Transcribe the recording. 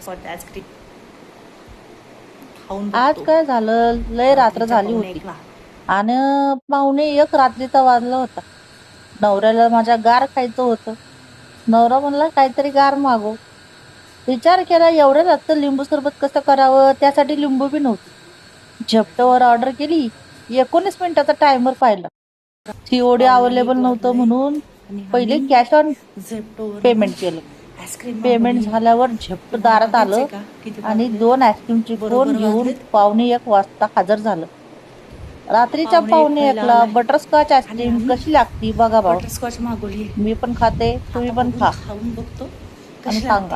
Butterscotch ice cream खाऊन आज काय झालं, लय रात्र झाली होती आणि 1:45 रात्रीचा वाजला होता. नवऱ्याला माझ्या गार खायचं होतं. नवरा म्हणला काहीतरी गार मागव. विचार केला एवढ्या रात्र लिंबू सरबत कसं करावं, त्यासाठी लिंबू बी नव्हती. झेप्टोवर ऑर्डर केली. 19 मिनिटाचा टायमर पाहिला. सीओडी अवेलेबल नव्हतं म्हणून पहिले कॅश ऑन पेमेंट केलं. पेमेंट झाल्यावर झेप्टो दारात आलं आणि 2 आईस्क्रीमची कोन घेऊन 1:45 वाजता हजर झालं. रात्रीच्या 1:45ला बटरस्कॉच आईस्क्रीम कशी लागती बघा भाऊ. बटरस्कॉच मागवली. मी पण खाते, तुम्ही पण खा खाऊन बघतो आणि सांगा.